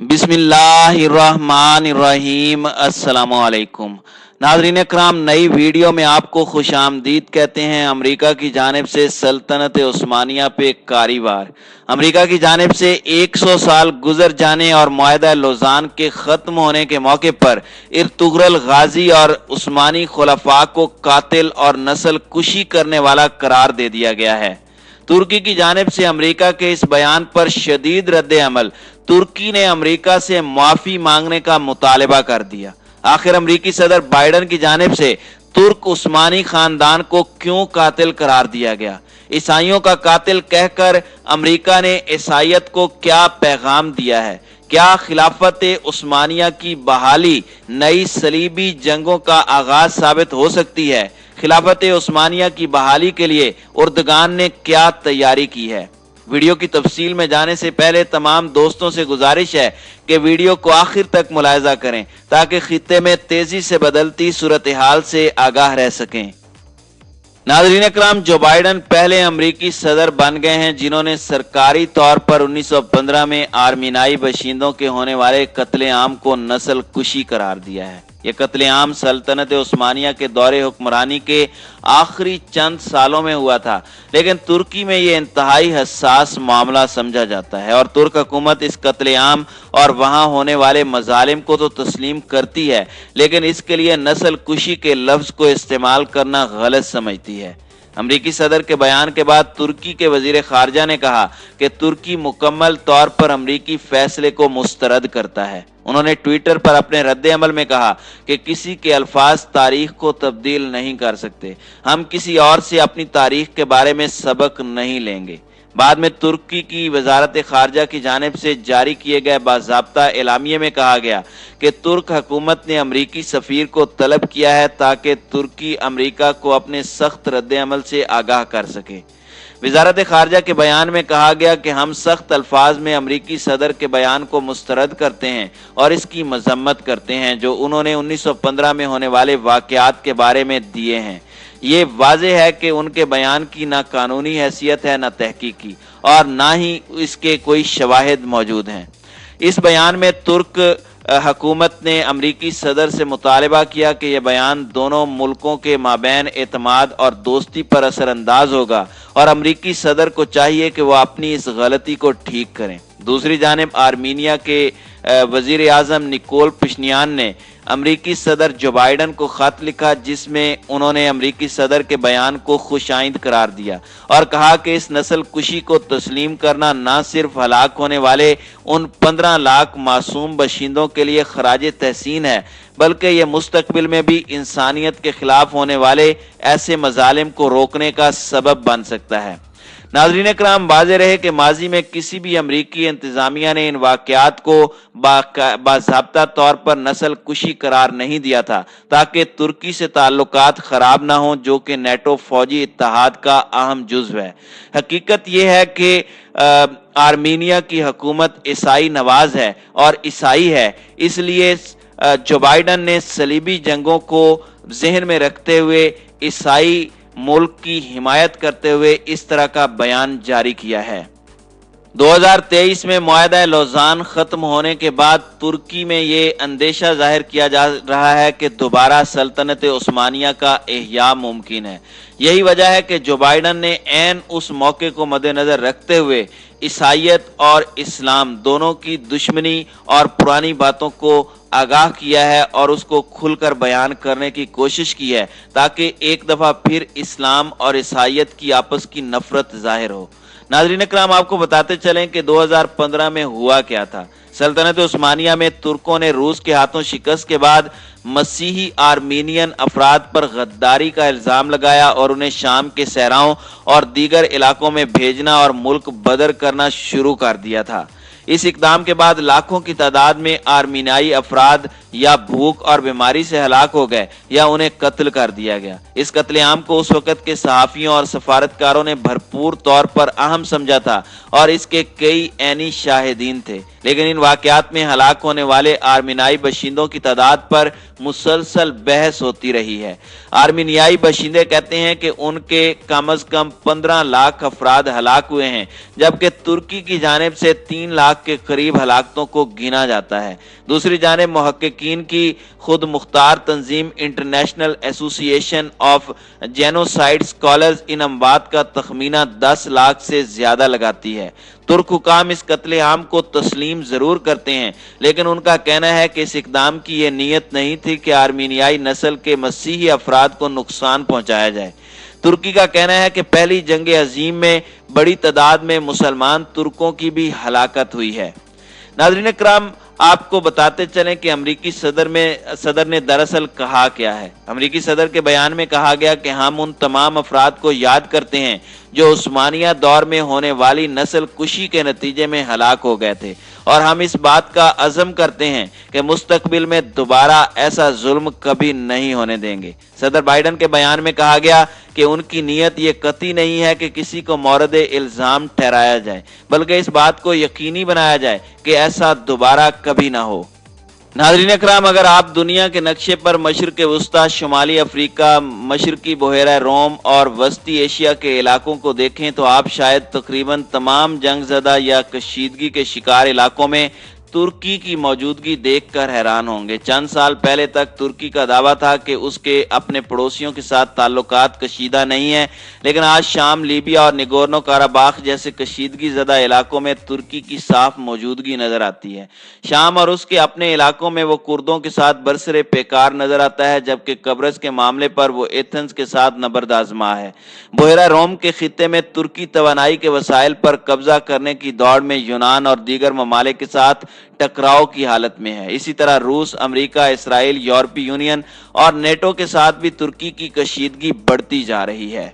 बिस्मिल्लाहिर्रहमानिर्रहीम। अस्सलामुअलैकुम नाज़रीन इकराम, नई वीडियो में आपको खुश आमदीद कहते हैं। अमेरिका की जानिब से सल्तनत उस्मानिया पे कारी वार। अमेरिका की जानिब से 100 साल गुजर जाने और मुआहदा लोज़ान के ख़त्म होने के मौके पर इर्तुगरल गाजी और उस्मानी खुलफा को कातिल और नस्ल कुशी करने वाला करार दे दिया गया है। तुर्की की जानिब से अमेरिका के इस बयान पर शदीद रद्द अमल। तुर्की ने अमेरिका से माफी मांगने का मुतालबा कर दिया। आखिर अमेरिकी सदर बाइडन की जानिब से तुर्क उस्मानी खानदान को क्यों कातिल करार दिया गया? ईसाइयों का कातिल कहकर अमेरिका ने ईसाइयत को क्या पैगाम दिया है? क्या खिलाफत उस्मानिया की बहाली नई सलीबी जंगों का आगाज साबित हो सकती है? खिलाफत उस्मानिया की बहाली के लिए एर्दोगान ने क्या तैयारी की है? वीडियो की तफसील में जाने से पहले तमाम दोस्तों से गुजारिश है कि वीडियो को आखिर तक मुलाहिजा करें ताकि खित्ते में तेजी से बदलती सूरत हाल से आगाह रह सकें। नाज़रीन इकराम, जो बाइडन पहले अमरीकी सदर बन गए हैं जिन्होंने सरकारी तौर पर 1915 में आर्मीनाई बशिंदों के होने वाले कत्लेआम को नस्ल कुशी करार दिया है। यह कत्लेआम सल्तनत उस्मानिया के दौरे हुक्मरानी के आखिरी चंद सालों में हुआ था, लेकिन तुर्की में यह इंतहाई हसास मामला समझा जाता है और तुर्क हुकूमत इस कत्लेआम और वहां होने वाले मजालिम को तो तस्लीम करती है, लेकिन इसके लिए नस्ल कुशी के लफ्ज को इस्तेमाल करना गलत समझती है। अमरीकी सदर के बयान के बाद तुर्की के वजीर खारजा ने कहा कि तुर्की मुकम्मल तौर पर अमरीकी फैसले को मुस्तरद करता है। उन्होंने ट्विटर पर अपने रद्द अमल में कहा कि किसी के अल्फाज तारीख को तब्दील नहीं कर सकते। हम किसी और से अपनी तारीख के बारे में सबक नहीं लेंगे। बाद में तुर्की की वजारत खारजा की जानिब से जारी किए गए बाज़ाब्ता एलामिये में कहा गया कि तुर्क हुकूमत ने अमरीकी सफ़ीर को तलब किया है ताकि तुर्की अमरीका को अपने सख्त रद्द अमल से आगाह कर सके। वजारत खारजा के बयान में कहा गया कि हम सख्त अल्फाज में अमरीकी सदर के बयान को मुस्तरद करते हैं और इसकी मजम्मत करते हैं जो उन्होंने 1915 में होने वाले वाक़यात के बारे में दिए हैं। ये वाज़ेह है कि उनके बयान की ना कानूनी हैसियत है, ना तहकीकी, और ना ही इसके कोई शवाहिद मौजूद हैं। इस बयान में तुर्क हुकूमत ने अमरीकी सदर से मुतालबा किया कि यह बयान दोनों मुल्कों के माबैन एतमाद और दोस्ती पर असरअंदाज होगा और अमरीकी सदर को चाहिए कि वह अपनी इस गलती को ठीक करें। दूसरी जानिब आर्मीनिया के वजीर आज़म निकोल पिशनियान ने अमरीकी सदर जो बाइडन को खत लिखा जिसमें उन्होंने अमरीकी सदर के बयान को खुशाइंद करार दिया और कहा कि इस नस्ल कुशी को तस्लीम करना न सिर्फ हलाक होने वाले उन 15 लाख मासूम बशिंदों के लिए खराज तहसीन है, बल्कि यह मुस्तकबिल में भी इंसानियत के खिलाफ होने वाले ऐसे मजालिम को रोकने का सबब बन सकता है। नाज़रीन इकराम, वाज़ेह रहे कि माजी में किसी भी अमरीकी इंतजामिया ने इन वाक़यात को बाज़ाब्ता तौर पर नस्ल कुशी करार नहीं दिया था ताकि तुर्की से ताल्लुकात ख़राब ना हों, जो कि नेटो फौजी इत्तेहाद का अहम जुज़्व है। हकीकत यह है कि आर्मीनिया की हुकूमत ईसाई नवाज है और ईसाई है, इसलिए जो बाइडन ने सलीबी जंगों को जहन में रखते हुए ईसाई मुल्क की हिमायत करते हुए इस तरह का बयान जारी किया है। 2023 में मुआहदा लोज़ान खत्म होने के बाद तुर्की में ये अंदेशा जाहिर किया जा रहा है कि दोबारा सल्तनत उस्मानिया का इह्या मुमकिन है। यही वजह है कि जो बाइडन ने ऐन उस मौके को मद्देनजर रखते हुए ईसाइयत और इस्लाम दोनों की दुश्मनी और पुरानी बातों को आगाह किया है और उसको खुलकर बयान करने की कोशिश की है ताकि एक दफ़ा फिर इस्लाम और ईसाइयत की आपस की नफरत जाहिर हो। नाज़रीन इकराम, आपको बताते चलें कि 2015 में हुआ क्या था। सल्तनत उस्मानिया में तुर्कों ने रूस के हाथों शिकस्त के बाद मसीही आर्मीनियन अफराद पर गद्दारी का इल्ज़ाम लगाया और उन्हें शाम के सहराओं और दीगर इलाकों में भेजना और मुल्क बदर करना शुरू कर दिया था। इस इकदाम के बाद लाखों की तादाद में आर्मीनाई अफराद या भूख और बीमारी से हलाक हो गए या उन्हें कत्ल कर दिया गया। इस कत्लेआम को उस वक्त के सहाफियों और सफारतकारों ने भरपूर तौर पर अहम समझा था और इसके कई ऐनी शाहिदीन थे, लेकिन इन वाकयात में हलाक होने वाले आर्मीनियाई बशिंदों की तादाद पर मुसलसल बहस होती रही है। आर्मीनियाई बशिंदे कहते हैं कि उनके कम अज कम 15 लाख अफराद हलाक हुए हैं, जबकि तुर्की की जानिब से 3 लाख के करीब हलाकतों को गिना जाता है। दूसरी जानिब मुहक्किकीन की खुद मुख्तार तंजीम international association of genocide scholars इन अमवात का तखमीना 10 लाख से ज्यादा लगाती है। तुर्क हुकाम इस कत्लेआम को तस्लीम जरूर करते हैं, लेकिन उनका कहना है कि इस इकदाम की यह नीयत नहीं थी कि आर्मीनियाई नस्ल के मसीही अफराद को नुकसान पहुंचाया जाए। तुर्की का कहना है कि पहली जंग अजीम में बड़ी तादाद में मुसलमान तुर्कों की भी हलाकत हुई है। नाज़रीन इकराम, आपको बताते चलें कि अमरीकी सदर ने दरअसल कहा क्या है। अमरीकी सदर के बयान में कहा गया कि हम उन तमाम अफराद को याद करते हैं जो उस्मानिया दौर में होने वाली नस्ल कुशी के नतीजे में हलाक हो गए थे, और हम इस बात का अज़म करते हैं कि मुस्तकबिल में दोबारा ऐसा जुल्म कभी नहीं होने देंगे। सदर बाइडन के बयान में कहा गया कि उनकी नीयत ये कतई नहीं है कि किसी को मौरद इल्ज़ाम ठहराया जाए, बल्कि इस बात को यकीनी बनाया जाए कि ऐसा दोबारा कभी ना हो। नाज़रीन इकराम, अगर आप दुनिया के नक्शे पर मशरिक़ वुस्ता, शुमाली अफ्रीका, मशरकी बहेरा रोम और वस्ती एशिया के इलाकों को देखें तो आप शायद तकरीबन तमाम जंगज़दा या कशीदगी के शिकार इलाकों में तुर्की की मौजूदगी देखकर हैरान होंगे। चंद साल पहले तक तुर्की का दावा था कि उसके अपने पड़ोसियों के साथ ताल्लुकात कशीदा नहीं है, लेकिन आज शाम, लीबिया और निगोर्नो काराबाख जैसे कशीदगी ज़दा इलाकों में तुर्की की साफ मौजूदगी नजर आती है। शाम और उसके अपने इलाकों में वो कुर्दों के साथ बरसरे पेकार नजर आता है, जबकि कब्रस के मामले पर वो एथेंस के साथ नबर्द आजमा है। बहेरा रोम के खित्ते में तुर्की तवानाई के वसाइल पर कब्जा करने की दौड़ में यूनान और दीगर ममालिक के साथ टकराव की हालत में है। इसी तरह रूस, अमेरिका, इसराइल, यूरोपीय यूनियन और नेटो के साथ भी तुर्की की कशीदगी बढ़ती जा रही है।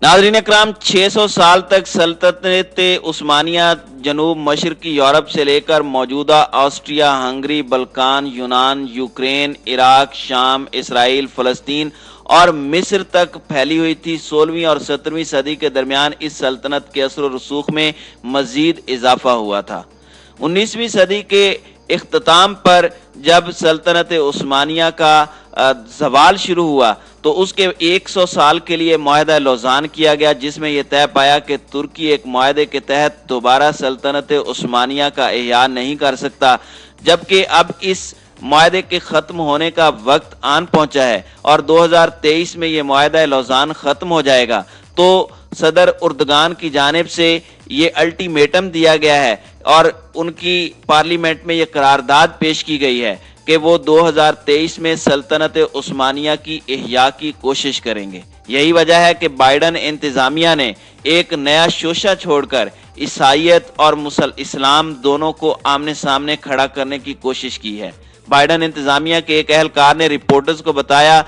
नाज़रीन इकराम, 600 साल तक सल्तनत उस्मानिया जनूब मशरकी यूरोप से लेकर मौजूदा ऑस्ट्रिया, हंगरी, बल्कान, यूनान, यूक्रेन, इराक, शाम, इसराइल, फलस्तीन और मिस्र तक फैली हुई थी। 16वीं और 17वीं सदी के दरमियान इस सल्तनत के असर और रसूख में मजीद इजाफा हुआ था। 19वीं सदी के इख्तिताम पर जब सल्तनत उस्मानिया का ज़वाल शुरू हुआ तो उसके 100 साल के लिए मुआहदा लोज़ान किया गया, जिसमें यह तय पाया कि तुर्की एक मुआहदे के तहत दोबारा सल्तनत उस्मानिया का इह्या नहीं कर सकता, जबकि अब इस मुआहदे के ख़त्म होने का वक्त आन पहुंचा है और 2023 में यह मुआहदा लोज़ान ख़त्म हो जाएगा। तो सदर उर्दगान की जानिब से ये अल्टीमेटम दिया गया है और उनकी पार्लियामेंट में ये करारदाद पेश की गई है कि वो 2023 में सल्तनत उस्मानिया की इह्या की कोशिश करेंगे। यही वजह है कि बाइडन इंतजामिया ने एक नया शोशा छोड़कर ईसाईयत और इस्लाम दोनों को आमने सामने खड़ा करने की कोशिश की है। बाइडन इंतजामिया के एक अहलकार ने रिपोर्टर्स को बताया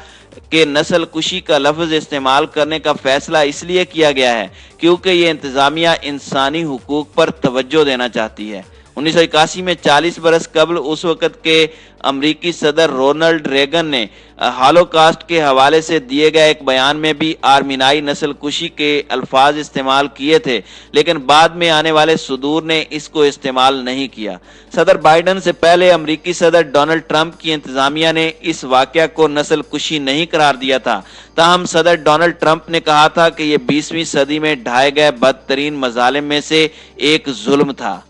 कि नस्ल कुशी का लफ्ज इस्तेमाल करने का फैसला इसलिए किया गया है क्योंकि ये इंतजामिया इंसानी हुकूक पर तवज्जो देना चाहती है। 1981 में 40 बरस कबल उस वक़्त के अमरीकी सदर रोनाल्ड रेगन ने हॉलोकास्ट के हवाले से दिए गए एक बयान में भी आर्मीनियाई नस्ल कुशी के अल्फाज इस्तेमाल किए थे, लेकिन बाद में आने वाले सदूर ने इसको इस्तेमाल नहीं किया। सदर बाइडन से पहले अमरीकी सदर डोनाल्ड ट्रंप की इंतजामिया ने इस वाक़या को नस्ल कुशी नहीं करार दिया था। ताहम सदर डोनाल्ड ट्रंप ने कहा था कि यह 20वीं सदी में ढाए गए बदतरीन मजालिम में से एक जुल्म था।